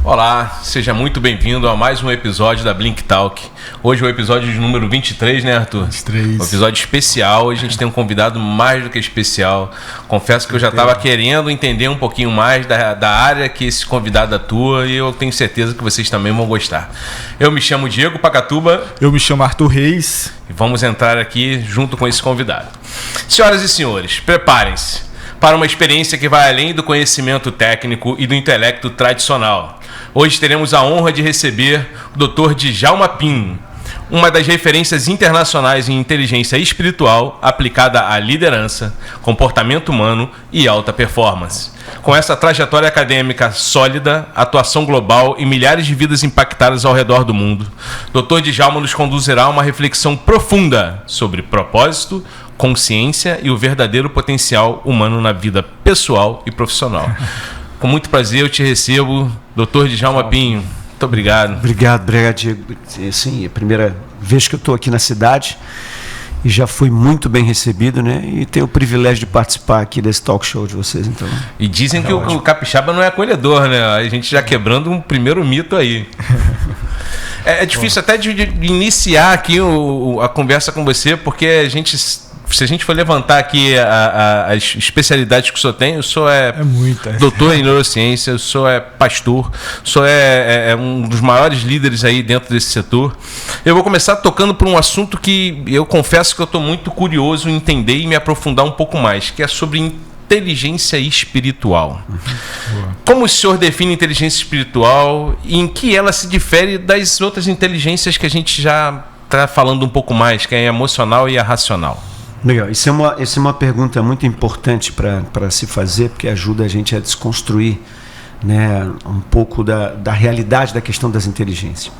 Olá, seja muito bem-vindo a mais um episódio da Blink Talk. Hoje é o episódio de número 23, né, Arthur? 23. Um episódio especial, a gente tem um convidado mais do que especial. Confesso que eu já estava querendo entender um pouquinho mais da área que esse convidado atua e eu tenho certeza que vocês também vão gostar. Eu me chamo Diego Pacatuba. Eu me chamo Arthur Reis. E vamos entrar aqui junto com esse convidado. Senhoras e senhores, preparem-se para uma experiência que vai além do conhecimento técnico e do intelecto tradicional. Hoje teremos a honra de receber o Dr. Djalma Pinho, uma das referências internacionais em inteligência espiritual aplicada à liderança, comportamento humano e alta performance. Com essa trajetória acadêmica sólida, atuação global e milhares de vidas impactadas ao redor do mundo, Dr. Djalma nos conduzirá a uma reflexão profunda sobre propósito, consciência e o verdadeiro potencial humano na vida pessoal e profissional. Com muito prazer eu te recebo, Dr. Djalma Pinho. Muito obrigado. Obrigado, Diego. Sim, é a primeira vez que eu estou aqui na cidade e já fui muito bem recebido, né? E tenho o privilégio de participar aqui desse talk show de vocês, então. E dizem que o capixaba não é acolhedor, né? A gente já quebrando um primeiro mito aí. É difícil até de iniciar aqui a conversa com você, porque se a gente for levantar aqui as especialidades que o senhor tem, o senhor é doutor em neurociência, o senhor é pastor, o senhor é um dos maiores líderes aí dentro desse setor. Eu vou começar tocando por um assunto que eu confesso que eu estou muito curioso em entender e me aprofundar um pouco mais, que é sobre inteligência espiritual. Como o senhor define inteligência espiritual e em que ela se difere das outras inteligências que a gente já está falando um pouco mais, que é a emocional e a racional? Legal, isso é uma pergunta muito importante para se fazer, porque ajuda a gente a desconstruir, né, um pouco da realidade da questão das inteligências.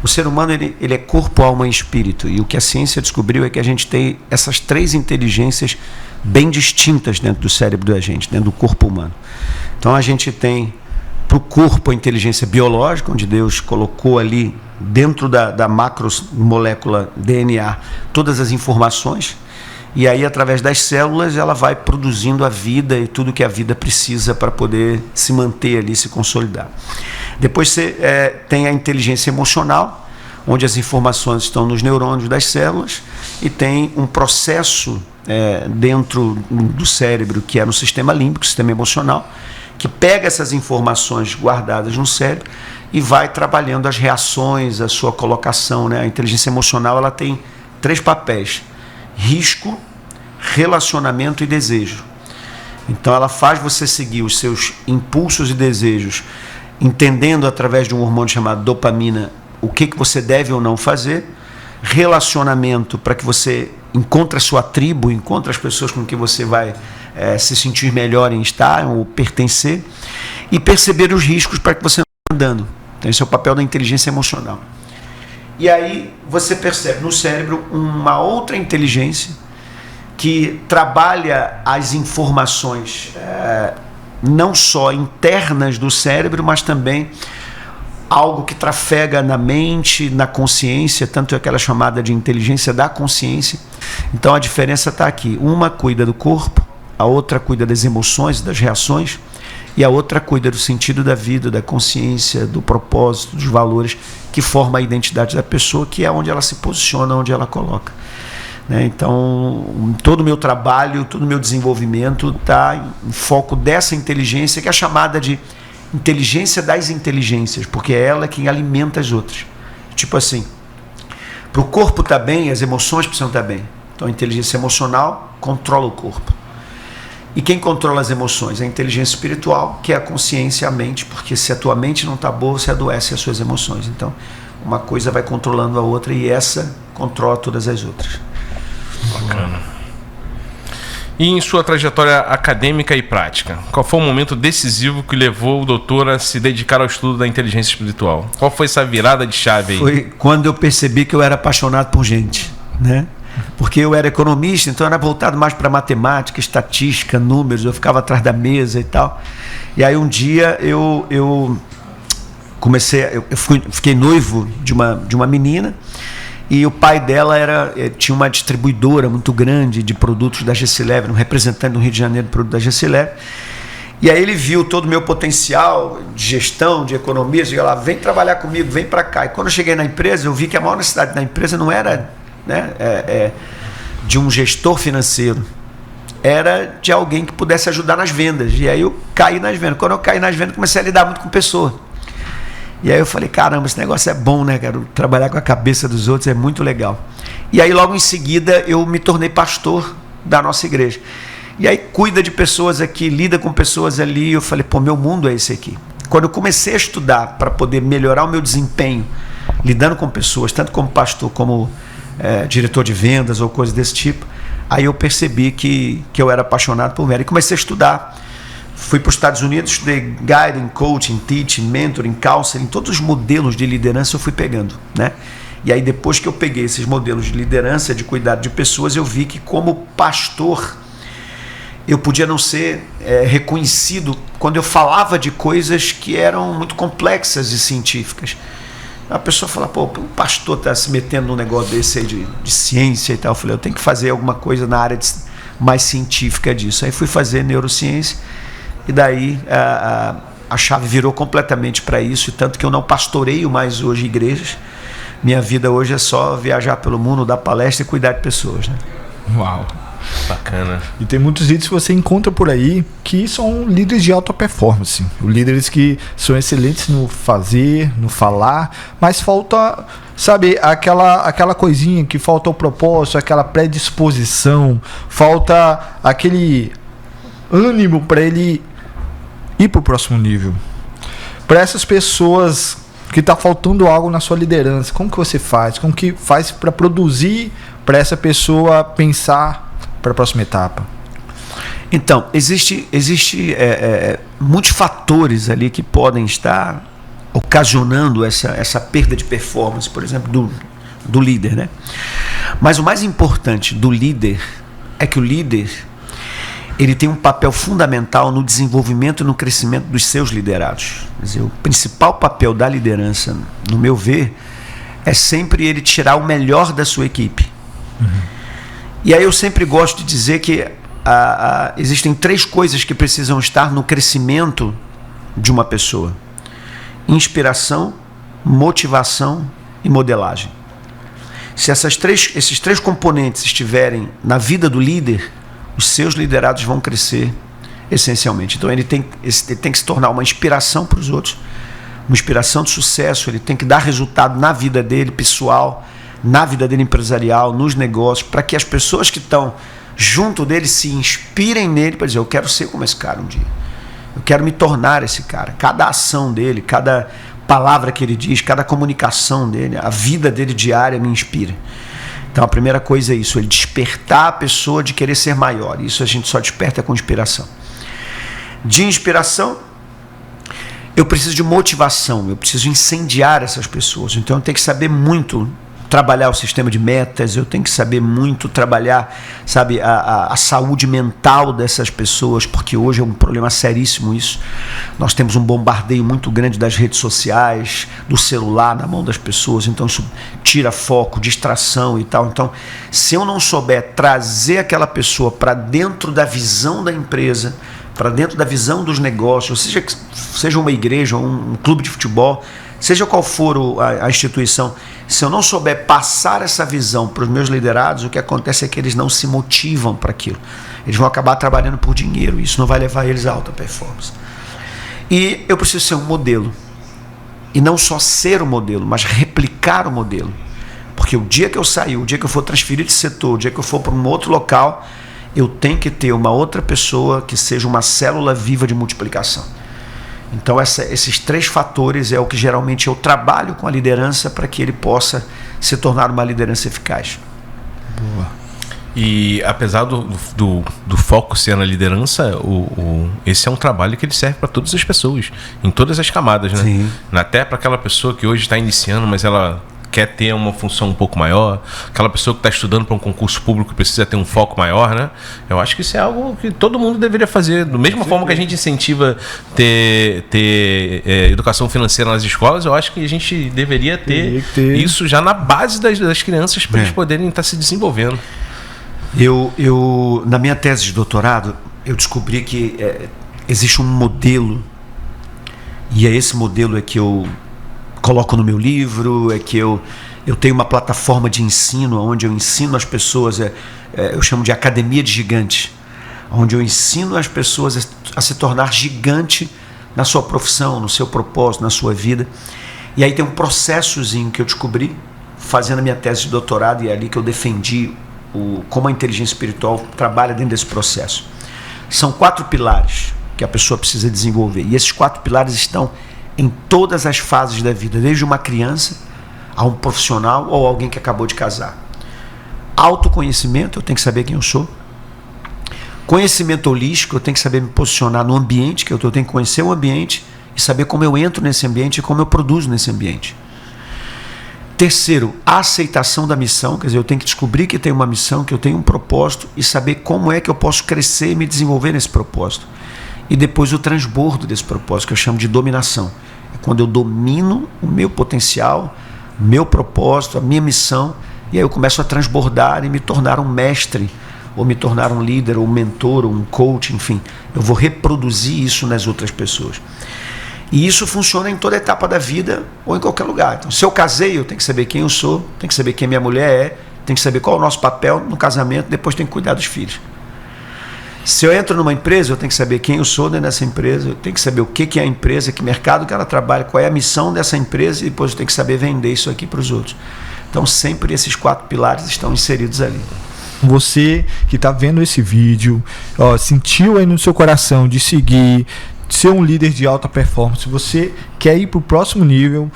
O ser humano ele é corpo, alma e espírito, e o que a ciência descobriu é que a gente tem essas três inteligências bem distintas dentro do cérebro da gente, dentro do corpo humano. Então a gente tem para o corpo a inteligência biológica, onde Deus colocou ali dentro da macromolécula DNA todas as informações. E aí, através das células, ela vai produzindo a vida e tudo que a vida precisa para poder se manter ali, se consolidar. Depois você tem a inteligência emocional, onde as informações estão nos neurônios das células, e tem um processo dentro do cérebro, que é no sistema límbico, sistema emocional, que pega essas informações guardadas no cérebro e vai trabalhando as reações, a sua colocação, né? A inteligência emocional ela tem 3 papéis: risco, relacionamento e desejo. Então ela faz você seguir os seus impulsos e desejos, entendendo através de um hormônio chamado dopamina o que você deve ou não fazer. Relacionamento, para que você encontre a sua tribo, encontre as pessoas com que você vai se sentir melhor em estar ou pertencer. E perceber os riscos para que você não esteja andando. Então esse é o papel da inteligência emocional. E aí você percebe no cérebro uma outra inteligência que trabalha as informações não só internas do cérebro, mas também algo que trafega na mente, na consciência, tanto é aquela chamada de inteligência da consciência. Então a diferença está aqui. Uma cuida do corpo, a outra cuida das emoções, das reações, e a outra cuida do sentido da vida, da consciência, do propósito, dos valores que formam a identidade da pessoa, que é onde ela se posiciona, onde ela coloca. Então, todo o meu trabalho, todo o meu desenvolvimento está em foco dessa inteligência, que é chamada de inteligência das inteligências, porque é ela quem alimenta as outras. Tipo assim, para o corpo estar bem, as emoções precisam estar bem. Então, a inteligência emocional controla o corpo. E quem controla as emoções? A inteligência espiritual, que é a consciência, a mente, porque se a tua mente não está boa, você adoece as suas emoções. Então, uma coisa vai controlando a outra e essa controla todas as outras. Bacana. E em sua trajetória acadêmica e prática, qual foi o momento decisivo que levou o doutor a se dedicar ao estudo da inteligência espiritual? Qual foi essa virada de chave aí? Foi quando eu percebi que eu era apaixonado por gente, né? Porque eu era economista, então era voltado mais para matemática, estatística, números, eu ficava atrás da mesa e tal. E aí um dia eu fiquei noivo de uma menina, e o pai dela tinha uma distribuidora muito grande de produtos da Gessileve, um representante do Rio de Janeiro de produtos da Gessileve. E aí ele viu todo o meu potencial de gestão, de economia, e lá, vem trabalhar comigo, vem para cá. E quando eu cheguei na empresa, eu vi que a maior necessidade da empresa não era, né, de um gestor financeiro, era de alguém que pudesse ajudar nas vendas. E aí eu caí nas vendas. Quando eu caí nas vendas, comecei a lidar muito com pessoas. E aí eu falei, caramba, esse negócio é bom, né, cara? Trabalhar com a cabeça dos outros é muito legal. E aí logo em seguida eu me tornei pastor da nossa igreja. E aí cuida de pessoas aqui, lida com pessoas ali. Eu falei, pô, meu mundo é esse aqui. Quando eu comecei a estudar para poder melhorar o meu desempenho, lidando com pessoas, tanto como pastor, como diretor de vendas ou coisas desse tipo, aí eu percebi que eu era apaixonado por venda. E comecei a estudar. Fui para os Estados Unidos, estudei guiding, coaching, teaching, mentoring, counseling, todos os modelos de liderança eu fui pegando, né? E aí depois que eu peguei esses modelos de liderança, de cuidado de pessoas, eu vi que como pastor eu podia não ser reconhecido quando eu falava de coisas que eram muito complexas e científicas. A pessoa fala, pô, o pastor está se metendo num negócio desse aí de ciência e tal. Eu falei, eu tenho que fazer alguma coisa na área mais científica disso. Aí fui fazer neurociência e daí a chave virou completamente para isso, e tanto que eu não pastoreio mais hoje igrejas. Minha vida hoje é só viajar pelo mundo, dar palestra e cuidar de pessoas, né? Uau! Bacana. E tem muitos líderes que você encontra por aí que são líderes de alta performance. Líderes que são excelentes no fazer, no falar, mas falta, sabe, aquela coisinha que falta o propósito, aquela predisposição, falta aquele ânimo para ele ir para o próximo nível. Para essas pessoas que está faltando algo na sua liderança, como que você faz? Como que faz para produzir para essa pessoa pensar para a próxima etapa? Então, existe muitos fatores ali que podem estar ocasionando essa perda de performance, por exemplo, do líder, né? Mas o mais importante do líder é que o líder ele tem um papel fundamental no desenvolvimento e no crescimento dos seus liderados. Quer dizer, o principal papel da liderança, no meu ver, é sempre ele tirar o melhor da sua equipe. Uhum. E aí eu sempre gosto de dizer que existem 3 coisas que precisam estar no crescimento de uma pessoa: inspiração, motivação e modelagem. Se esses 3 componentes estiverem na vida do líder, os seus liderados vão crescer essencialmente. Então ele tem que se tornar uma inspiração para os outros, uma inspiração de sucesso. Ele tem que dar resultado na vida dele pessoal, na vida dele empresarial, nos negócios, para que as pessoas que estão junto dele se inspirem nele para dizer, eu quero ser como esse cara um dia, eu quero me tornar esse cara. Cada ação dele, cada palavra que ele diz, cada comunicação dele, a vida dele diária me inspira. Então a primeira coisa é isso, ele despertar a pessoa de querer ser maior. Isso a gente só desperta com inspiração. De inspiração, eu preciso de motivação, eu preciso incendiar essas pessoas. Então eu tenho que saber muito trabalhar o sistema de metas, eu tenho que saber muito trabalhar, sabe, a saúde mental dessas pessoas, porque hoje é um problema seríssimo isso. Nós temos um bombardeio muito grande das redes sociais, do celular na mão das pessoas, então isso tira foco, distração e tal. Então, se eu não souber trazer aquela pessoa para dentro da visão da empresa, para dentro da visão dos negócios, seja uma igreja, um clube de futebol, seja qual for a instituição, se eu não souber passar essa visão para os meus liderados, o que acontece é que eles não se motivam para aquilo. Eles vão acabar trabalhando por dinheiro, isso não vai levar eles a alta performance. E eu preciso ser um modelo. E não só ser o modelo, mas replicar o modelo. Porque o dia que eu sair, o dia que eu for transferir de setor, o dia que eu for para um outro local, eu tenho que ter uma outra pessoa que seja uma célula viva de multiplicação. Então esses 3 fatores é o que geralmente eu trabalho com a liderança para que ele possa se tornar uma liderança eficaz. Boa. E apesar do foco ser na liderança, esse é um trabalho que ele serve para todas as pessoas, em todas as camadas, né? Sim. Até para aquela pessoa que hoje está iniciando, mas ela quer ter uma função um pouco maior, aquela pessoa que está estudando para um concurso público que precisa ter um foco maior, né? Eu acho que isso é algo que todo mundo deveria fazer, da mesma forma que a gente incentiva ter educação financeira nas escolas. Eu acho que a gente deveria ter isso já na base das crianças para eles poderem estar se desenvolvendo. Eu na minha tese de doutorado, eu descobri que existe um modelo, e é esse modelo que eu coloco no meu livro, que eu tenho uma plataforma de ensino, onde eu ensino as pessoas, eu chamo de academia de gigantes, onde eu ensino as pessoas a se tornar gigante na sua profissão, no seu propósito, na sua vida. E aí tem um processozinho que eu descobri fazendo a minha tese de doutorado, e é ali que eu defendi como a inteligência espiritual trabalha dentro desse processo. São 4 pilares que a pessoa precisa desenvolver, e esses 4 pilares estão em todas as fases da vida, desde uma criança a um profissional ou alguém que acabou de casar. Autoconhecimento, eu tenho que saber quem eu sou. Conhecimento holístico, eu tenho que saber me posicionar no ambiente que eu tenho que conhecer o ambiente e saber como eu entro nesse ambiente e como eu produzo nesse ambiente. Terceiro, a aceitação da missão, quer dizer, eu tenho que descobrir que tenho uma missão, que eu tenho um propósito e saber como é que eu posso crescer e me desenvolver nesse propósito. E depois o transbordo desse propósito, que eu chamo de dominação. É quando eu domino o meu potencial, meu propósito, a minha missão, e aí eu começo a transbordar e me tornar um mestre, ou me tornar um líder, ou um mentor, ou um coach, enfim. Eu vou reproduzir isso nas outras pessoas. E isso funciona em toda etapa da vida ou em qualquer lugar. Então, se eu casei, eu tenho que saber quem eu sou, tenho que saber quem minha mulher é, tenho que saber qual é o nosso papel no casamento, depois tenho que cuidar dos filhos. Se eu entro numa empresa, eu tenho que saber quem eu sou dentro dessa empresa, eu tenho que saber o que é a empresa, que mercado que ela trabalha, qual é a missão dessa empresa, e depois eu tenho que saber vender isso aqui para os outros. Então, sempre esses 4 pilares estão inseridos ali. Você que está vendo esse vídeo, sentiu aí no seu coração de seguir, de ser um líder de alta performance, você quer ir para o próximo nível,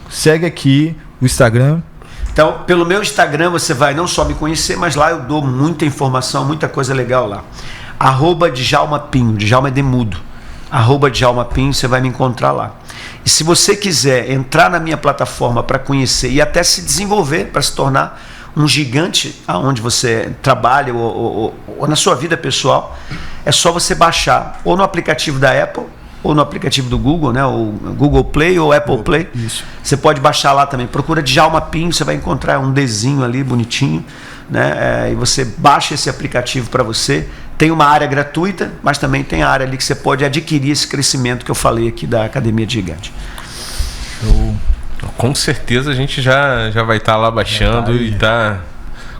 segue aqui o Instagram. Então, pelo meu Instagram você vai não só me conhecer, mas lá eu dou muita informação, muita coisa legal lá. @Djalma Pinho, Djalma é demudo. @Djalma Pinho, você vai me encontrar lá. E se você quiser entrar na minha plataforma para conhecer e até se desenvolver, para se tornar um gigante aonde você trabalha ou na sua vida pessoal, é só você baixar ou no aplicativo da Apple ou no aplicativo do Google, né, o Google Play ou Apple Play. Isso. Você pode baixar lá também. Procura Djalma Pinho, você vai encontrar um desenho ali bonitinho, né, e você baixa esse aplicativo para você. Tem uma área gratuita, mas também tem a área ali que você pode adquirir esse crescimento que eu falei aqui da Academia de Gigante. Com certeza a gente já vai estar lá baixando e tá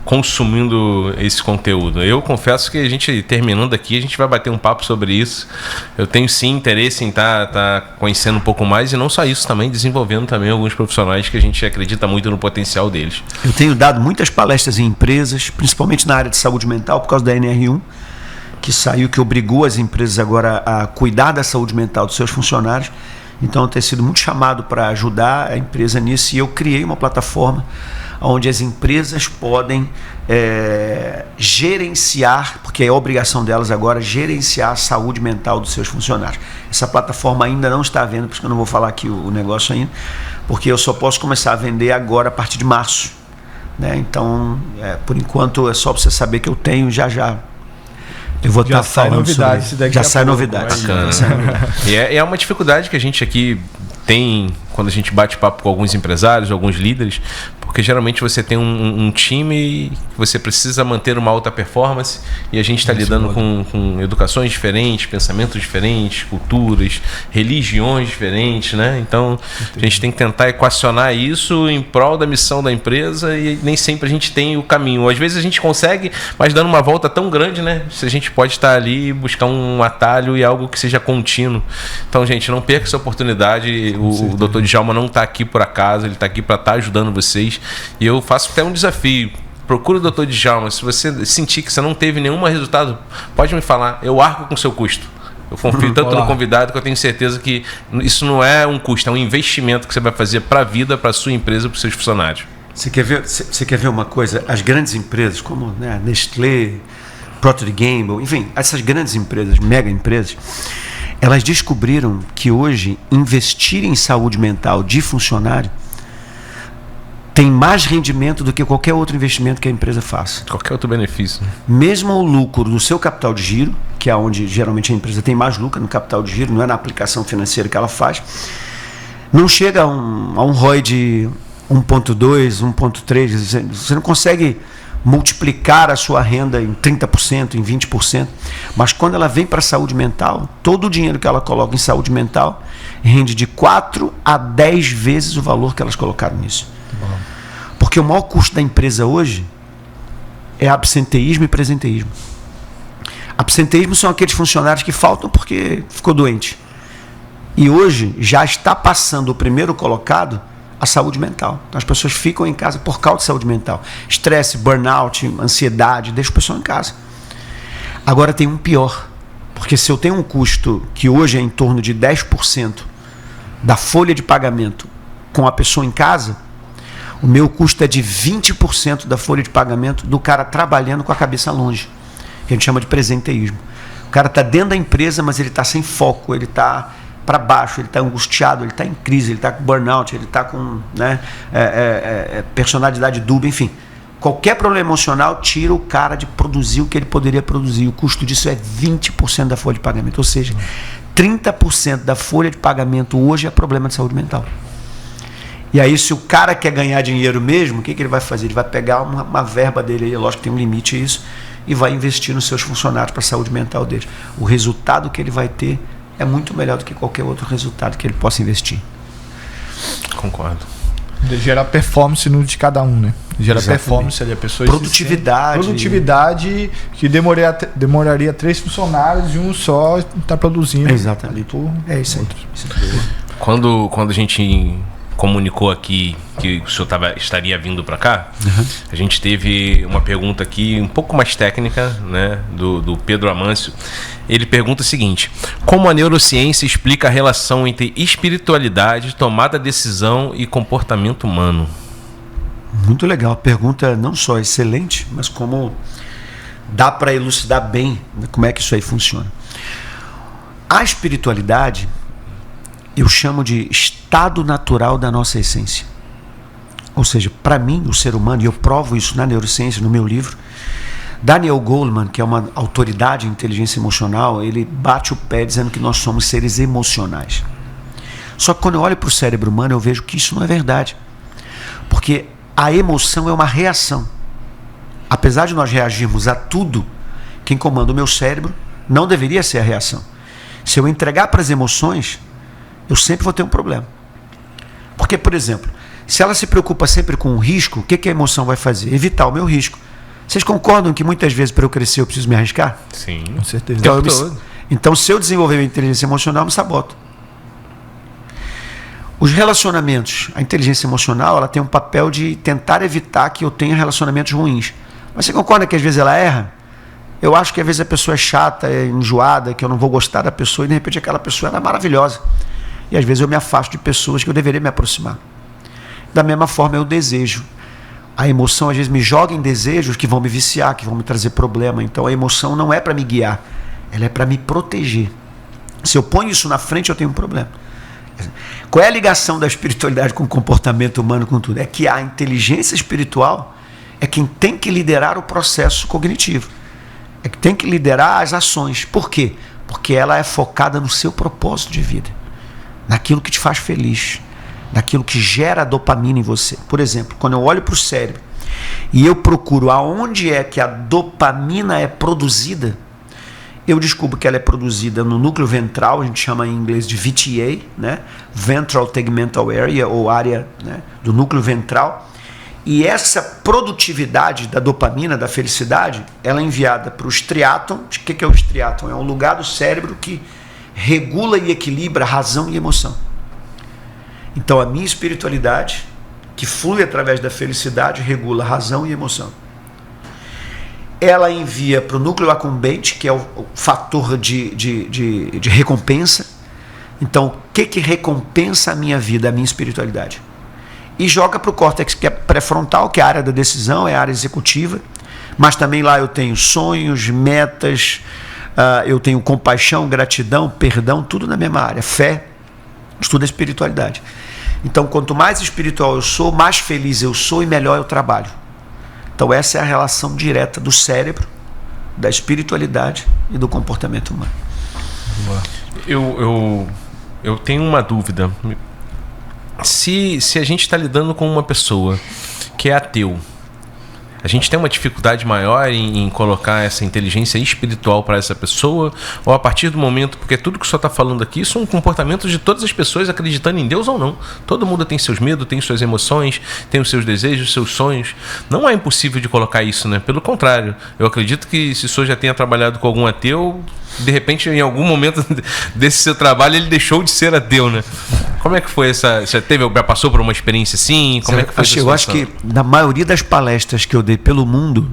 consumindo esse conteúdo. Eu confesso que a gente, terminando aqui, a gente vai bater um papo sobre isso. Eu tenho sim interesse em estar conhecendo um pouco mais, e não só isso, também desenvolvendo também alguns profissionais que a gente acredita muito no potencial deles. Eu tenho dado muitas palestras em empresas, principalmente na área de saúde mental, por causa da NR1, que saiu, que obrigou as empresas agora a cuidar da saúde mental dos seus funcionários. Então eu tenho sido muito chamado para ajudar a empresa nisso, e eu criei uma plataforma onde as empresas podem gerenciar, porque é obrigação delas agora, gerenciar a saúde mental dos seus funcionários. Essa plataforma ainda não está à venda, por isso que eu não vou falar aqui o negócio ainda, porque eu só posso começar a vender agora a partir de março, né? Então, por enquanto, é só para você saber que eu tenho já. Eu vou estar falando novidade, sobre isso. Já sai novidade. Bacana. E é uma dificuldade que a gente aqui tem quando a gente bate papo com alguns empresários, alguns líderes, porque geralmente você tem um time que você precisa manter uma alta performance, e a gente está lidando com educações diferentes, pensamentos diferentes, culturas, religiões diferentes, né? Então a gente tem que tentar equacionar isso em prol da missão da empresa, e nem sempre a gente tem o caminho. Às vezes a gente consegue, mas dando uma volta tão grande, né? Se a gente pode estar ali e buscar um atalho e algo que seja contínuo. Então, gente, não perca essa oportunidade. O Dr. Djalma não está aqui por acaso, ele está aqui para estar ajudando vocês. E eu faço até um desafio. Procura o Dr. Djalma. Se você sentir que você não teve nenhum resultado, pode me falar. Eu arco com o seu custo. Eu confio tanto no convidado que eu tenho certeza que isso não é um custo, é um investimento que você vai fazer para a vida, para a sua empresa, para os seus funcionários. Você quer ver uma coisa? As grandes empresas, como, né, Nestlé, Procter & Gamble, enfim, essas grandes empresas, mega empresas, elas descobriram que hoje investir em saúde mental de funcionário tem mais rendimento do que qualquer outro investimento que a empresa faça. Qualquer outro benefício. Mesmo o lucro do seu capital de giro, que é onde geralmente a empresa tem mais lucro, no capital de giro, não é na aplicação financeira que ela faz, não chega a um ROI de 1.2, 1.3, você não consegue multiplicar a sua renda em 30%, em 20%, mas quando ela vem para a saúde mental, todo o dinheiro que ela coloca em saúde mental rende de 4 a 10 vezes o valor que elas colocaram nisso. Porque o maior custo da empresa hoje é absenteísmo e presenteísmo. Absenteísmo são aqueles funcionários que faltam porque ficou doente. E hoje já está passando o primeiro colocado a saúde mental. Então as pessoas ficam em casa por causa de saúde mental. Estresse, burnout, ansiedade, deixa o pessoal em casa. Agora tem um pior. Porque se eu tenho um custo que hoje é em torno de 10% da folha de pagamento com a pessoa em casa, o meu custo é de 20% da folha de pagamento do cara trabalhando com a cabeça longe. Que a gente chama de presenteísmo. O cara está dentro da empresa, mas ele está sem foco, ele está para baixo, ele está angustiado, ele está em crise, ele está com burnout, ele está com personalidade dúbia, enfim. Qualquer problema emocional tira o cara de produzir o que ele poderia produzir. O custo disso é 20% da folha de pagamento. Ou seja, 30% da folha de pagamento hoje é problema de saúde mental. E aí, se o cara quer ganhar dinheiro mesmo, o que ele vai fazer? Ele vai pegar uma verba dele, aí, lógico que tem um limite a isso, e vai investir nos seus funcionários para a saúde mental dele. O resultado que ele vai ter é muito melhor do que qualquer outro resultado que ele possa investir. Concordo. De gerar performance no de cada um, né? Gerar Exatamente. Performance ali, a pessoa Produtividade. Produtividade que demoraria 3 funcionários e um só está produzindo. Exatamente. É isso aí. Quando a gente comunicou aqui que o senhor estaria vindo para cá, a gente teve uma pergunta aqui um pouco mais técnica, né, do Pedro Amâncio. Ele pergunta o seguinte: como a neurociência explica a relação entre espiritualidade, tomada de decisão e comportamento humano? Muito legal. A pergunta não só excelente, mas como dá para elucidar bem como é que isso aí funciona. A espiritualidade eu chamo de estado natural da nossa essência. Ou seja, para mim, o ser humano, e eu provo isso na neurociência, no meu livro, Daniel Goleman, que é uma autoridade em inteligência emocional, ele bate o pé dizendo que nós somos seres emocionais. Só que quando eu olho para o cérebro humano, eu vejo que isso não é verdade. Porque a emoção é uma reação. Apesar de nós reagirmos a tudo, quem comanda o meu cérebro não deveria ser a reação. Se eu entregar para as emoções, eu sempre vou ter um problema. Porque, por exemplo, se ela se preocupa sempre com o risco, o que a emoção vai fazer? Evitar o meu risco. Vocês concordam que muitas vezes para eu crescer eu preciso me arriscar? Sim, com certeza. Então, se eu desenvolver minha inteligência emocional, eu me saboto. Os relacionamentos, a inteligência emocional, ela tem um papel de tentar evitar que eu tenha relacionamentos ruins. Mas você concorda que às vezes ela erra? Eu acho que às vezes a pessoa é chata, é enjoada, que eu não vou gostar da pessoa e de repente aquela pessoa ela é maravilhosa. E às vezes eu me afasto de pessoas que eu deveria me aproximar. Da mesma forma é o desejo. A emoção às vezes me joga em desejos que vão me viciar, que vão me trazer problema. Então a emoção não é para me guiar, ela é para me proteger. Se eu ponho isso na frente, eu tenho um problema. Qual é a ligação da espiritualidade com o comportamento humano, com tudo? É que a inteligência espiritual é quem tem que liderar o processo cognitivo. É que tem que liderar as ações. Por quê? Porque ela é focada no seu propósito de vida, naquilo que te faz feliz, naquilo que gera dopamina em você. Por exemplo, quando eu olho para o cérebro e eu procuro aonde é que a dopamina é produzida, eu descubro que ela é produzida no núcleo ventral, a gente chama em inglês de VTA, né? Ventral Tegmental Area, ou área, né, do núcleo ventral. E essa produtividade da dopamina, da felicidade, ela é enviada para o striatum. O que é o striatum? É um lugar do cérebro que regula e equilibra razão e emoção. Então a minha espiritualidade, que flui através da felicidade, regula razão e emoção. Ela envia para o núcleo acumbente, que é o fator de recompensa. Então, o que recompensa a minha vida, a minha espiritualidade? E joga para o córtex, que é pré-frontal, que é a área da decisão, é a área executiva. Mas também lá eu tenho sonhos, metas, eu tenho compaixão, gratidão, perdão, tudo na mesma área. Fé, estudo a espiritualidade. Então, quanto mais espiritual eu sou, mais feliz eu sou e melhor eu trabalho. Então, essa é a relação direta do cérebro, da espiritualidade e do comportamento humano. Eu tenho uma dúvida. Se a gente está lidando com uma pessoa que é ateu, A gente tem uma dificuldade maior em colocar essa inteligência espiritual para essa pessoa? Ou a partir do momento, porque tudo que o senhor está falando aqui são comportamentos de todas as pessoas acreditando em Deus ou não. Todo mundo tem seus medos, tem suas emoções, tem os seus desejos, seus sonhos. Não é impossível de colocar isso, né? Pelo contrário, eu acredito que se o senhor já tenha trabalhado com algum ateu, de repente, em algum momento desse seu trabalho, ele deixou de ser ateu, né? Como é que foi essa... Você já passou por uma experiência assim? Como é que foi essa situação? Eu acho que, na maioria das palestras que eu dei pelo mundo,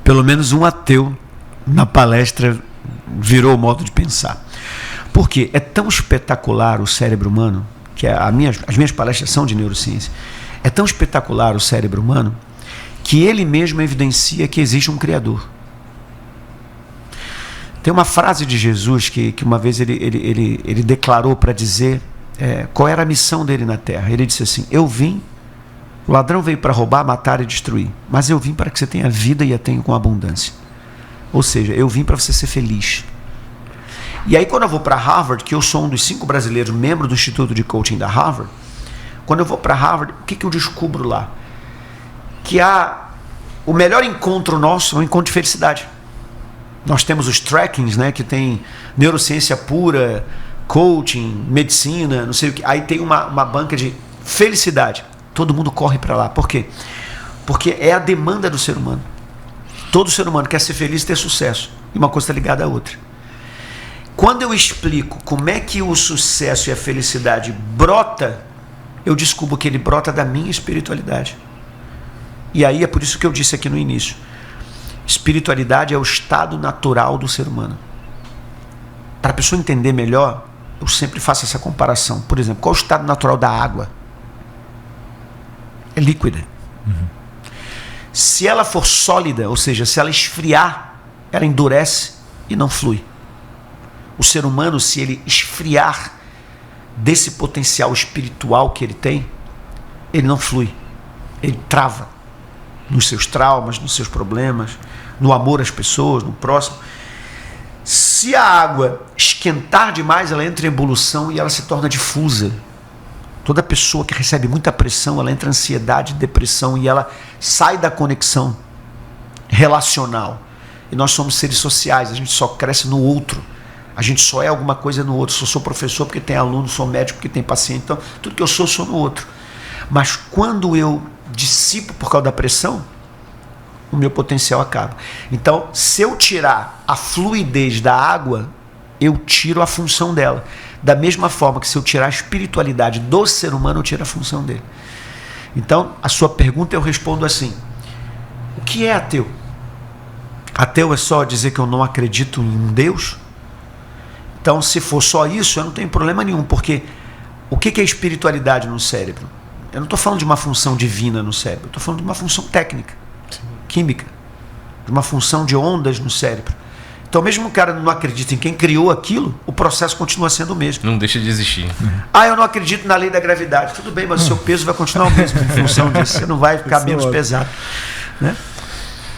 pelo menos um ateu na palestra virou o modo de pensar. Por quê? É tão espetacular o cérebro humano, que as minhas palestras são de neurociência, é tão espetacular o cérebro humano, que ele mesmo evidencia que existe um Criador. Tem uma frase de Jesus que uma vez ele declarou para dizer qual era a missão dele na terra. Ele disse assim: o ladrão veio para roubar, matar e destruir, mas eu vim para que você tenha vida e a tenha com abundância. Ou seja, eu vim para você ser feliz. E aí quando eu vou para Harvard, que eu sou um dos 5 brasileiros membros do Instituto de Coaching da Harvard, quando eu vou para Harvard, o que eu descubro lá? Que o melhor encontro nosso é um encontro de felicidade. Nós temos os trackings, né, que tem neurociência pura, coaching, medicina, não sei o que. Aí tem uma banca de felicidade. Todo mundo corre para lá. Por quê? Porque é a demanda do ser humano. Todo ser humano quer ser feliz e ter sucesso. E uma coisa está ligada à outra. Quando eu explico como é que o sucesso e a felicidade brota, eu descubro que ele brota da minha espiritualidade. E aí é por isso que eu disse aqui no início. Espiritualidade é o estado natural do ser humano. Para a pessoa entender melhor, eu sempre faço essa comparação. Por exemplo, qual é o estado natural da água? É líquida. Uhum. Se ela for sólida, ou seja, se ela esfriar, ela endurece e não flui. O ser humano, se ele esfriar desse potencial espiritual que ele tem, ele não flui. Ele trava nos seus traumas, nos seus problemas, no amor às pessoas, no próximo. Se a água esquentar demais, ela entra em ebulição e ela se torna difusa. Toda pessoa que recebe muita pressão, ela entra em ansiedade, depressão e ela sai da conexão relacional. E nós somos seres sociais, a gente só cresce no outro. A gente só é alguma coisa no outro. Eu sou professor porque tem aluno, sou médico porque tem paciente. Então, tudo que eu sou no outro. Mas quando eu dissipo por causa da pressão, o meu potencial acaba. Então, se eu tirar a fluidez da água, eu tiro a função dela. Da mesma forma que se eu tirar a espiritualidade do ser humano, eu tiro a função dele. Então, a sua pergunta eu respondo assim: o que é ateu? Ateu é só dizer que eu não acredito em um Deus? Então, se for só isso, eu não tenho problema nenhum, porque o que é espiritualidade no cérebro? Eu não estou falando de uma função divina no cérebro, eu estou falando de uma função técnica, química, de uma função de ondas no cérebro. Então, mesmo o cara não acredita em quem criou aquilo, o processo continua sendo o mesmo. Não deixa de existir. Eu não acredito na lei da gravidade. Tudo bem, mas o seu peso vai continuar o mesmo em função disso. Você não vai ficar menos pesado, né?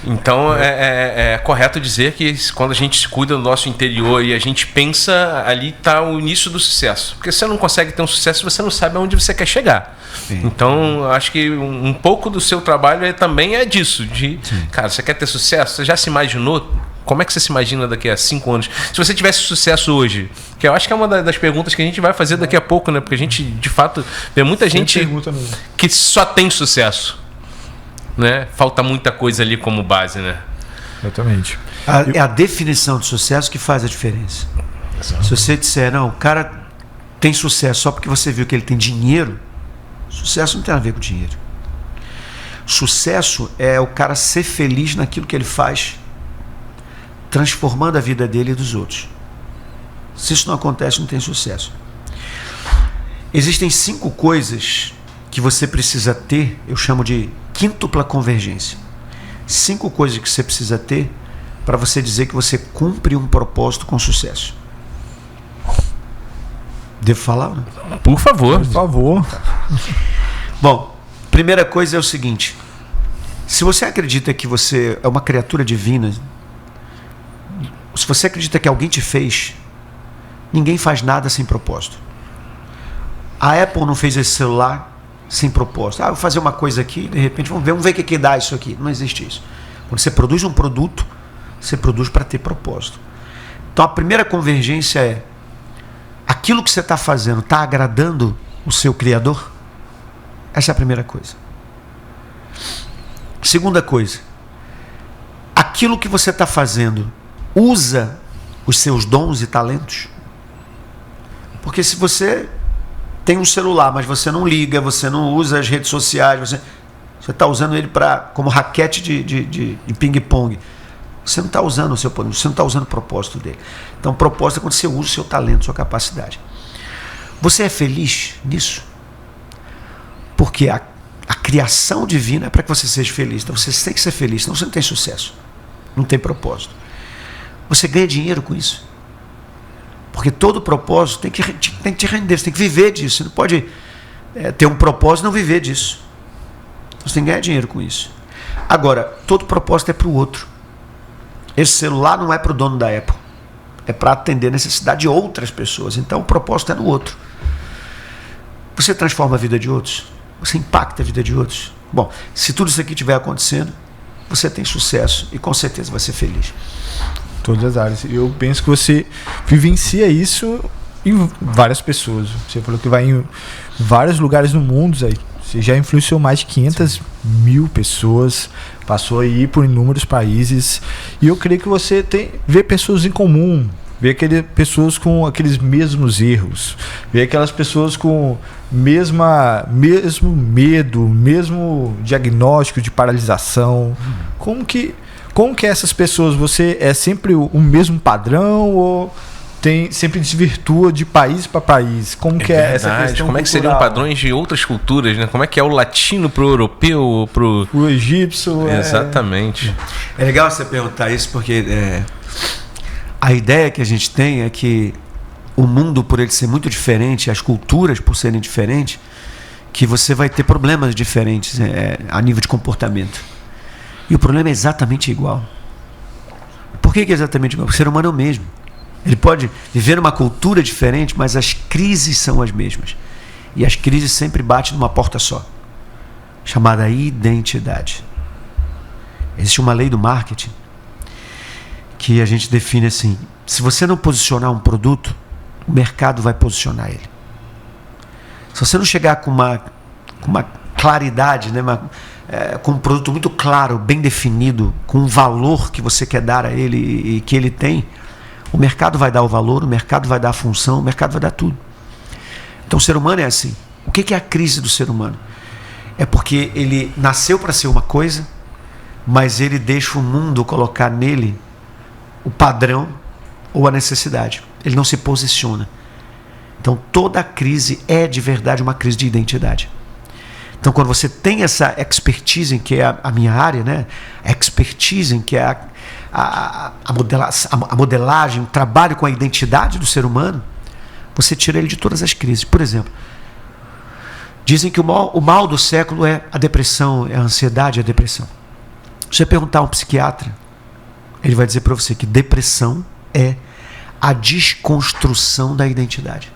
Então é correto dizer que quando a gente se cuida do nosso interior e a gente pensa, ali está o início do sucesso. Porque você não consegue ter um sucesso se você não sabe aonde você quer chegar. Sim. Então, acho que um pouco do seu trabalho também é disso. Cara, você quer ter sucesso? Você já se imaginou? Como é que você se imagina daqui a 5 anos? Se você tivesse sucesso hoje, que eu acho que é uma das perguntas que a gente vai fazer daqui a pouco, né? Porque a gente, de fato, vê muita gente que só tem sucesso. Né? Falta muita coisa ali como base, né? Exatamente. É a definição de sucesso que faz a diferença. Exato. Se você disser, não, o cara tem sucesso só porque você viu que ele tem dinheiro, sucesso não tem a ver com dinheiro. Sucesso é o cara ser feliz naquilo que ele faz, transformando a vida dele e dos outros. Se isso não acontece, não tem sucesso. Existem 5 coisas que você precisa ter, eu chamo de quíntupla convergência. 5 coisas que você precisa ter para você dizer que você cumpre um propósito com sucesso. Devo falar? Né? Por favor. Por favor. Bom, primeira coisa é o seguinte: se você acredita que você é uma criatura divina, se você acredita que alguém te fez, ninguém faz nada sem propósito. A Apple não fez esse celular sem propósito. Vou fazer uma coisa aqui, de repente vamos ver o que dá isso aqui. Não existe isso. Quando você produz um produto, você produz para ter propósito. Então a primeira convergência é: aquilo que você está fazendo está agradando o seu Criador? Essa é a primeira coisa. Segunda coisa: aquilo que você está fazendo usa os seus dons e talentos? Porque se você tem um celular, mas você não liga, você não usa as redes sociais, você está usando ele como raquete de ping-pong, você não está usando o seu poder, você não está usando o propósito dele. Então, o propósito é quando você usa o seu talento, sua capacidade. Você é feliz nisso? Porque a criação divina é para que você seja feliz. Então, você tem que ser feliz, senão você não tem sucesso, não tem propósito. Você ganha dinheiro com isso? Porque todo propósito tem que te render, você tem que viver disso. Você não pode ter um propósito e não viver disso. Você tem que ganhar dinheiro com isso. Agora, todo propósito é para o outro. Esse celular não é para o dono da Apple. É para atender a necessidade de outras pessoas. Então, o propósito é no outro. Você transforma a vida de outros? Você impacta a vida de outros? Bom, se tudo isso aqui estiver acontecendo, você tem sucesso e com certeza vai ser feliz. Todas as áreas. Eu penso que você vivencia isso em várias pessoas. Você falou que vai em vários lugares no mundo, Zé. Você já influenciou mais de 500 mil pessoas, passou aí por inúmeros países. E eu creio que você vê pessoas em comum, vê pessoas com aqueles mesmos erros, vê aquelas pessoas com mesmo medo, mesmo diagnóstico de paralisação. Como que essas pessoas, você é sempre o mesmo padrão ou sempre desvirtua de país para país? Como que é essa questão? Como é que seriam padrões de outras culturas, né? Como é que é o latino pro europeu, o egípcio? Exatamente. É legal você perguntar isso, porque a ideia que a gente tem é que o mundo, por ele ser muito diferente, as culturas por serem diferentes, que você vai ter problemas diferentes a nível de comportamento. E o problema é exatamente igual. Por que é exatamente igual? Porque o ser humano é o mesmo. Ele pode viver numa cultura diferente, mas as crises são as mesmas. E as crises sempre batem numa porta só, chamada identidade. Existe uma lei do marketing que a gente define assim: se você não posicionar um produto, o mercado vai posicionar ele. Se você não chegar com uma claridade, né, com um produto muito claro, bem definido, com um valor que você quer dar a ele e que ele tem, o mercado vai dar o valor, o mercado vai dar a função, o mercado vai dar tudo. Então o ser humano é assim. O que é a crise do ser humano? É porque ele nasceu para ser uma coisa, mas ele deixa o mundo colocar nele o padrão ou a necessidade. Ele não se posiciona. Então toda crise é de verdade uma crise de identidade. Então, quando você tem essa expertise, que é a minha área, né? A expertise, que é a modelagem, o trabalho com a identidade do ser humano, você tira ele de todas as crises. Por exemplo, dizem que o mal do século é a depressão, é a ansiedade, é a depressão. Se você perguntar a um psiquiatra, ele vai dizer para você que depressão é a desconstrução da identidade.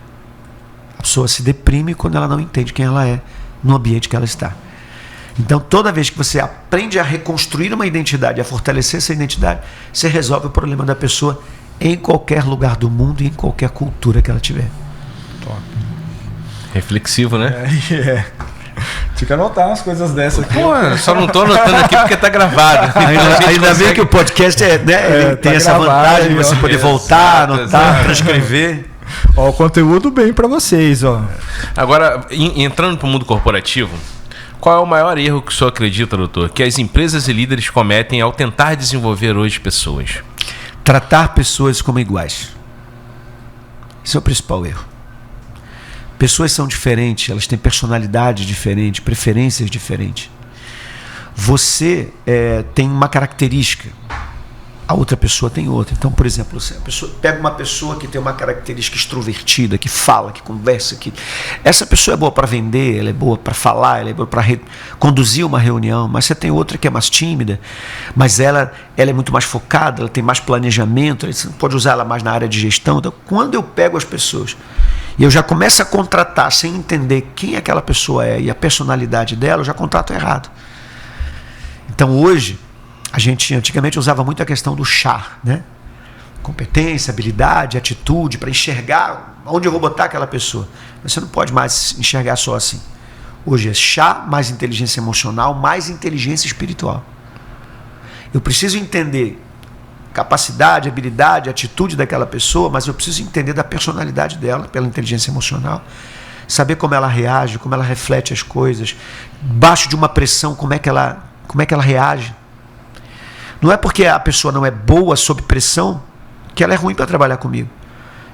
A pessoa se deprime quando ela não entende quem ela é no ambiente que ela está. Então, toda vez que você aprende a reconstruir uma identidade, a fortalecer essa identidade, você resolve o problema da pessoa em qualquer lugar do mundo e em qualquer cultura que ela tiver. Top. Reflexivo, né? Tinha que anotar umas coisas dessas aqui. Pô, só não tô anotando aqui porque tá gravado. Ainda bem que o podcast ele tem essa vantagem de você poder voltar, anotar, transcrever. Ó, o conteúdo bem para vocês, ó. Agora, entrando para o mundo corporativo, qual é o maior erro que o senhor acredita, doutor, que as empresas e líderes cometem ao tentar desenvolver hoje pessoas? Tratar pessoas como iguais. Esse é o principal erro. Pessoas são diferentes, elas têm personalidade diferente, preferências diferentes. Você tem uma característica, a outra pessoa tem outra. Então, por exemplo, pega uma pessoa que tem uma característica extrovertida, que fala, que conversa, essa pessoa é boa para vender, ela é boa para falar, ela é boa para conduzir uma reunião, mas você tem outra que é mais tímida, mas ela é muito mais focada, ela tem mais planejamento, você pode usar ela mais na área de gestão. Então, quando eu pego as pessoas e eu já começo a contratar sem entender quem aquela pessoa é e a personalidade dela, eu já contrato errado. Então hoje, a gente antigamente usava muito a questão do chá, né? Competência, habilidade, atitude, para enxergar onde eu vou botar aquela pessoa. Mas você não pode mais enxergar só assim. Hoje é chá, mais inteligência emocional, mais inteligência espiritual. Eu preciso entender capacidade, habilidade, atitude daquela pessoa, mas eu preciso entender da personalidade dela, pela inteligência emocional, saber como ela reage, como ela reflete as coisas, baixo de uma pressão, como é que ela reage. Não é porque a pessoa não é boa sob pressão que ela é ruim para trabalhar comigo.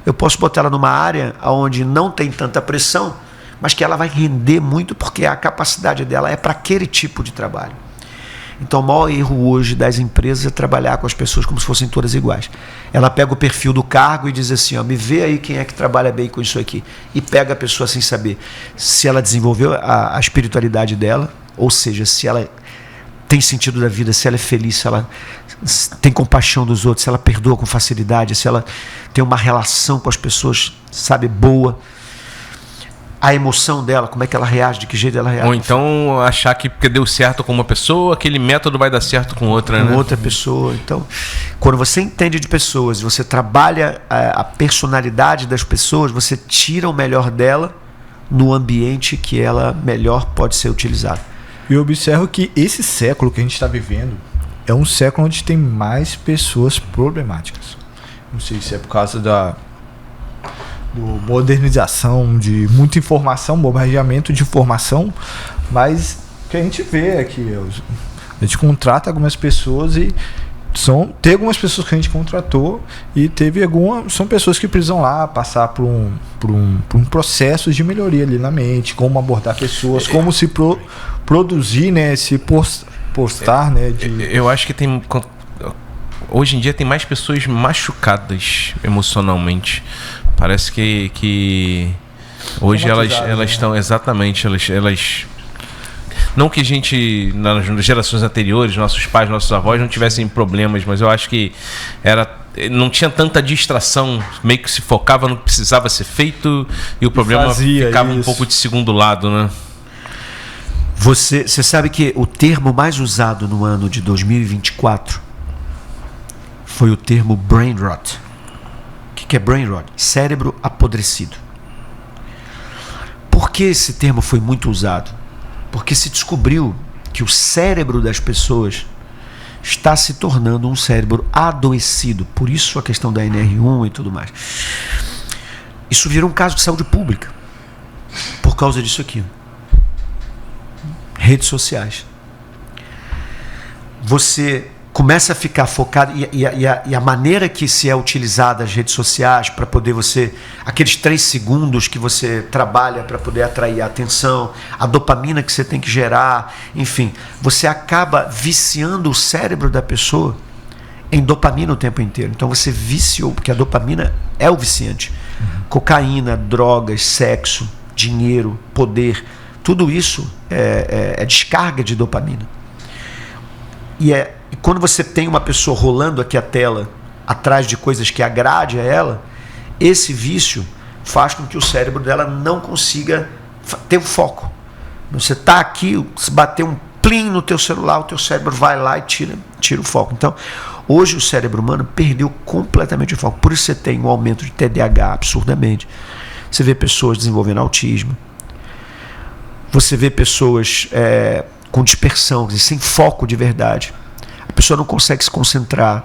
Eu posso botar ela numa área onde não tem tanta pressão, mas que ela vai render muito porque a capacidade dela é para aquele tipo de trabalho. Então o maior erro hoje das empresas é trabalhar com as pessoas como se fossem todas iguais. Ela pega o perfil do cargo e diz assim, ó, me vê aí quem é que trabalha bem com isso aqui. E pega a pessoa sem saber se ela desenvolveu a espiritualidade dela, ou seja, se ela tem sentido da vida, se ela é feliz, se ela tem compaixão dos outros, se ela perdoa com facilidade, se ela tem uma relação com as pessoas, sabe, boa. A emoção dela, como é que ela reage, de que jeito ela reage. Ou então achar que porque deu certo com uma pessoa, aquele método vai dar certo com outra, né? Com outra pessoa. Então, quando você entende de pessoas, você trabalha a personalidade das pessoas, você tira o melhor dela no ambiente que ela melhor pode ser utilizada. E eu observo que esse século que a gente está vivendo é um século onde tem mais pessoas problemáticas. Não sei se é por causa da modernização, de muita informação, bombardeamento de informação, mas o que a gente vê é que a gente contrata algumas pessoas e tem algumas pessoas que a gente contratou e são pessoas que precisam lá passar por um processo de melhoria ali na mente, como abordar pessoas, como se produzir, né, se postar, né, eu acho que hoje em dia tem mais pessoas machucadas emocionalmente. Parece que hoje elas estão, exatamente, elas não que a gente, nas gerações anteriores, nossos pais, nossos avós não tivessem problemas, mas eu acho que não tinha tanta distração, meio que se focava no que precisava ser feito e o problema ficava um pouco de segundo lado, né? Você sabe que o termo mais usado no ano de 2024 foi o termo brain rot. O que é brain rot? Cérebro apodrecido. Por que esse termo foi muito usado? Porque se descobriu que o cérebro das pessoas está se tornando um cérebro adoecido. Por isso a questão da NR1 e tudo mais. Isso virou um caso de saúde pública. Por causa disso aqui. Redes sociais. Você começa a ficar focado e a maneira que se é utilizada as redes sociais para poder aqueles 3 segundos que você trabalha para poder atrair a atenção, a dopamina que você tem que gerar, enfim, você acaba viciando o cérebro da pessoa em dopamina o tempo inteiro. Então você viciou, porque a dopamina é o viciante. Cocaína, drogas, sexo, dinheiro, poder, tudo isso é descarga de dopamina. E quando você tem uma pessoa rolando aqui a tela atrás de coisas que agrade a ela, esse vício faz com que o cérebro dela não consiga ter o foco. Você está aqui, se bater um plim no teu celular, o teu cérebro vai lá e tira o foco. Então, hoje o cérebro humano perdeu completamente o foco. Por isso você tem um aumento de TDAH absurdamente. Você vê pessoas desenvolvendo autismo. Você vê pessoas com dispersão, sem foco de verdade. A pessoa não consegue se concentrar.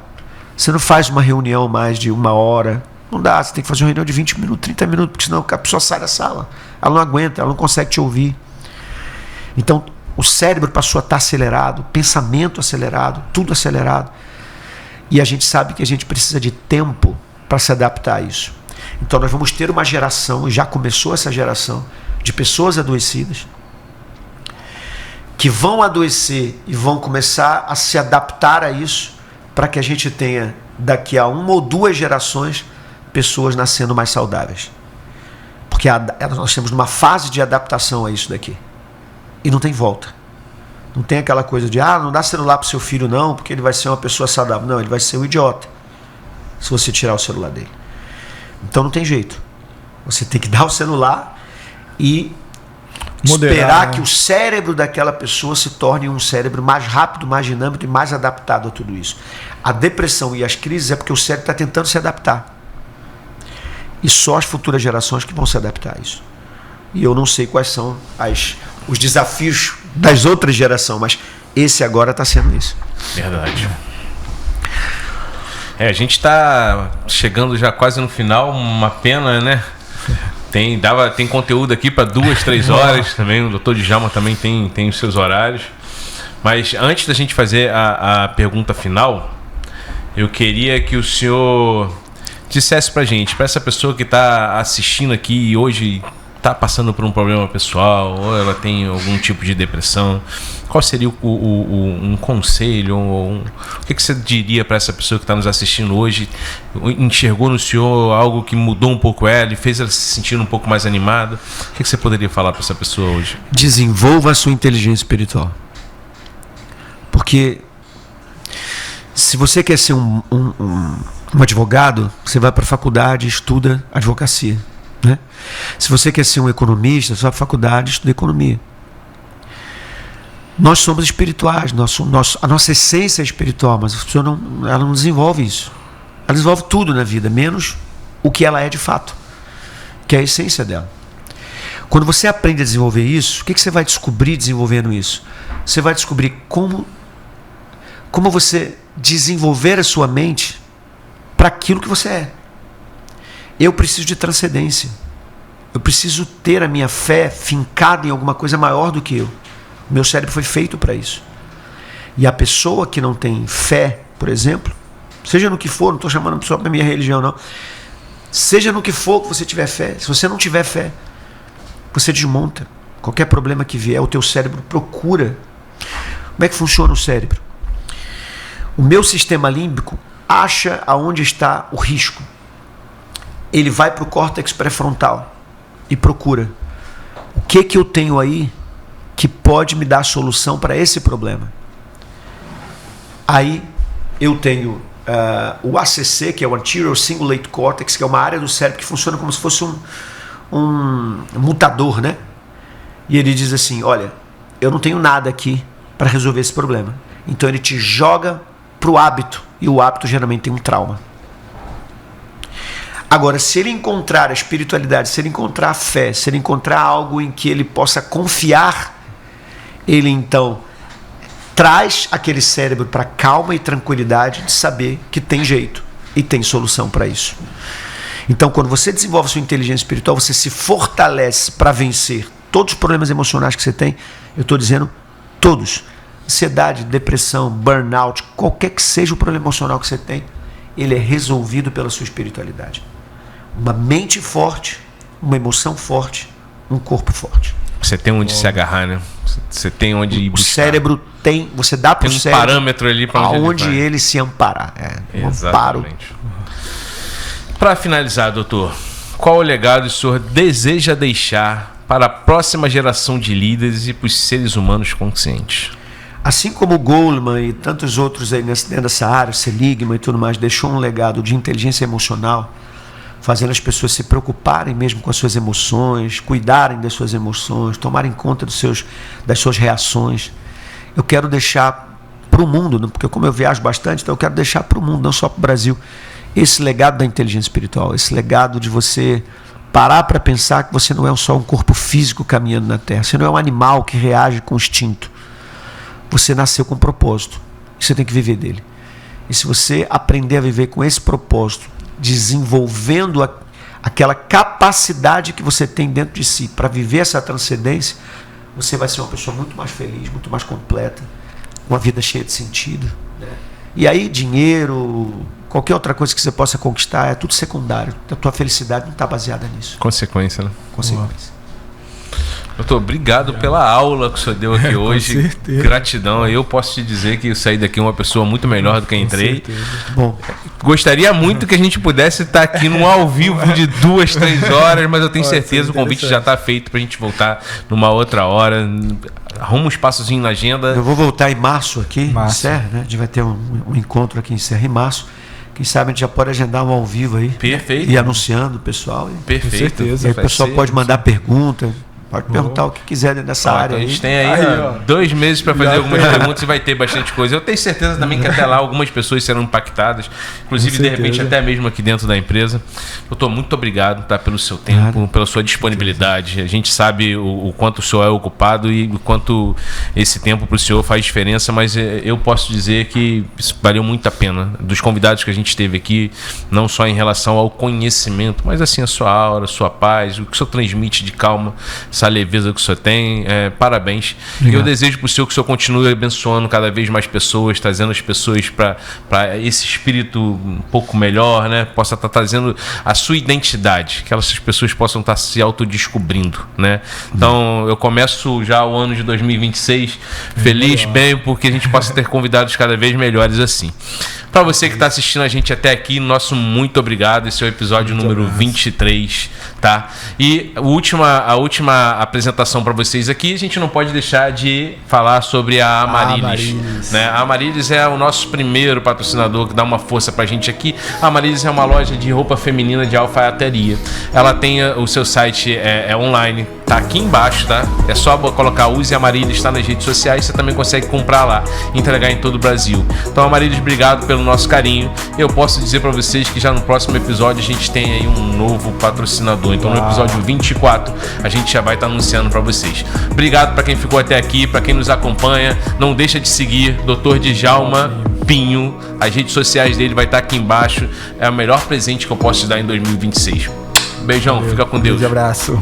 Você não faz uma reunião mais de 1 hora. Não dá, você tem que fazer uma reunião de 20 minutos, 30 minutos, porque senão a pessoa sai da sala. Ela não aguenta, ela não consegue te ouvir. Então, o cérebro passou a estar acelerado, pensamento acelerado, tudo acelerado. E a gente sabe que a gente precisa de tempo para se adaptar a isso. Então, nós vamos ter uma geração, e já começou essa geração, de pessoas adoecidas, que vão adoecer e vão começar a se adaptar a isso, para que a gente tenha, daqui a 1 ou 2 gerações, pessoas nascendo mais saudáveis. Porque nós estamos numa fase de adaptação a isso daqui. E não tem volta. Não tem aquela coisa de, não dá celular para o seu filho não, porque ele vai ser uma pessoa saudável. Não, ele vai ser um idiota, se você tirar o celular dele. Então não tem jeito. Você tem que dar o celular e Moderar, esperar né? que o cérebro daquela pessoa se torne um cérebro mais rápido, mais dinâmico e mais adaptado a tudo isso. A depressão e as crises é porque o cérebro está tentando se adaptar. E só as futuras gerações que vão se adaptar a isso. E eu não sei quais são os desafios das outras gerações, mas esse agora está sendo isso. Verdade. A gente está chegando já quase no final, uma pena, né? Tem conteúdo aqui para 2, 3 horas também. O Dr. Djalma também tem os seus horários. Mas antes da gente fazer a pergunta final, eu queria que o senhor dissesse pra gente, para essa pessoa que está assistindo aqui e hoje está passando por um problema pessoal, ou ela tem algum tipo de depressão, qual seria um conselho? O que você diria para essa pessoa que está nos assistindo hoje? Enxergou no senhor algo que mudou um pouco ela e fez ela se sentir um pouco mais animada? O que você poderia falar para essa pessoa hoje? Desenvolva a sua inteligência espiritual. Porque se você quer ser um advogado, você vai para a faculdade e estuda advocacia. Né? Se você quer ser um economista, você vai para a faculdade e estuda economia. Nós somos espirituais, a nossa essência é espiritual, mas a pessoa ela não desenvolve isso. Ela desenvolve tudo na vida, menos o que ela é de fato, que é a essência dela. Quando você aprende a desenvolver isso, o que você vai descobrir desenvolvendo isso? Você vai descobrir como você desenvolver a sua mente para aquilo que você é. Eu preciso de transcendência. Eu preciso ter a minha fé fincada em alguma coisa maior do que eu. O meu cérebro foi feito para isso. E a pessoa que não tem fé, por exemplo, seja no que for, não estou chamando a pessoa para a minha religião, não. Seja no que for que você tiver fé, se você não tiver fé, você desmonta. Qualquer problema que vier, o teu cérebro procura. Como é que funciona o cérebro? O meu sistema límbico acha aonde está o risco. Ele vai para o córtex pré-frontal e procura. O que eu tenho aí que pode me dar solução para esse problema? Aí eu tenho o ACC, que é o Anterior Cingulate Cortex, que é uma área do cérebro que funciona como se fosse um mutador, né? E ele diz assim, olha, eu não tenho nada aqui para resolver esse problema. Então ele te joga para o hábito, e o hábito geralmente tem um trauma. Agora, se ele encontrar a espiritualidade, se ele encontrar a fé, se ele encontrar algo em que ele possa confiar, ele então traz aquele cérebro para calma e tranquilidade de saber que tem jeito e tem solução para isso. Então, quando você desenvolve sua inteligência espiritual, você se fortalece para vencer todos os problemas emocionais que você tem. Eu estou dizendo todos. Ansiedade, depressão, burnout, qualquer que seja o problema emocional que você tem, ele é resolvido pela sua espiritualidade. Uma mente forte, uma emoção forte, um corpo forte. Você tem onde se agarrar, né? Você tem onde ir buscar. O cérebro tem, você dá para o cérebro parâmetro ali para onde ele se amparar. Um amparo. Para finalizar, doutor, qual o legado o senhor deseja deixar para a próxima geração de líderes e para os seres humanos conscientes? Assim como o Goleman e tantos outros aí dentro dessa área, Seligman e tudo mais, deixou um legado de inteligência emocional, fazendo as pessoas se preocuparem mesmo com as suas emoções, cuidarem das suas emoções, tomarem conta das suas reações. Eu quero deixar para o mundo, porque como eu viajo bastante, então eu quero deixar para o mundo, não só para o Brasil, esse legado da inteligência espiritual, esse legado de você parar para pensar que você não é só um corpo físico caminhando na Terra, você não é um animal que reage com instinto. Você nasceu com um propósito, e você tem que viver dele. E se você aprender a viver com esse propósito, desenvolvendo aquela capacidade que você tem dentro de si para viver essa transcendência, você vai ser uma pessoa muito mais feliz, muito mais completa, uma vida cheia de sentido, né? E aí dinheiro, qualquer outra coisa que você possa conquistar é tudo secundário. A tua felicidade não está baseada nisso. Consequência, né? Consequência. Doutor, obrigado pela aula que o senhor deu aqui hoje. Certeza. Gratidão. Eu posso te dizer que eu saí daqui uma pessoa muito melhor do que entrei. Bom, gostaria muito que a gente pudesse estar aqui num ao vivo de 2, 3 horas, mas eu tenho certeza o convite já está feito para a gente voltar numa outra hora. Arruma um espaçozinho na agenda. eu vou voltar em março aqui, Março. em Serra, né? A gente vai ter um encontro aqui em Serra em março. Quem sabe a gente já pode agendar um ao vivo aí. Perfeito. E anunciando o pessoal. Perfeito. Com certeza. E aí o pessoal pode mandar pergunta. Pode perguntar o que quiser dentro dessa área. Então a gente tem Aí, 2 meses para fazer algumas perguntas e vai ter bastante coisa. Eu tenho certeza também que até lá algumas pessoas serão impactadas, inclusive de repente até mesmo aqui dentro da empresa. Doutor, muito obrigado, tá, pelo seu tempo, pela sua disponibilidade. A gente sabe o quanto o senhor é ocupado e o quanto esse tempo para o senhor faz diferença, mas eu posso dizer que isso valeu muito a pena. Dos convidados que a gente teve aqui, não só em relação ao conhecimento, mas assim a sua aura, a sua paz, o que o senhor transmite de calma, essa leveza que o senhor tem, parabéns. E eu desejo para o senhor que o senhor continue abençoando cada vez mais pessoas, trazendo as pessoas para esse espírito um pouco melhor, né? Possa estar trazendo a sua identidade, que essas pessoas possam estar se autodescobrindo, né? Então, eu começo já o ano de 2026 feliz, bem, porque a gente possa ter convidados cada vez melhores assim. Para você que está assistindo a gente até aqui, nosso muito obrigado. Esse é o episódio número 23, tá? E a última apresentação para vocês aqui, a gente não pode deixar de falar sobre a Amarílis, né? A Amarílis é o nosso primeiro patrocinador que dá uma força pra gente aqui. A Amarílis é uma loja de roupa feminina de alfaiataria. Ela tem o seu site online, tá aqui embaixo, tá? É só colocar Use Amarílis, está nas redes sociais, você também consegue comprar lá, entregar em todo o Brasil. Então, Amarílis, obrigado pelo nosso carinho. Eu posso dizer para vocês que já no próximo episódio a gente tem aí um novo patrocinador. Então, no episódio 24 a gente já vai estar anunciando para vocês. Obrigado para quem ficou até aqui, para quem nos acompanha. Não deixa de seguir Dr. Djalma Pinho. As redes sociais dele vai estar aqui embaixo. É o melhor presente que eu posso te dar em 2026. Beijão, fica com Deus. Um abraço.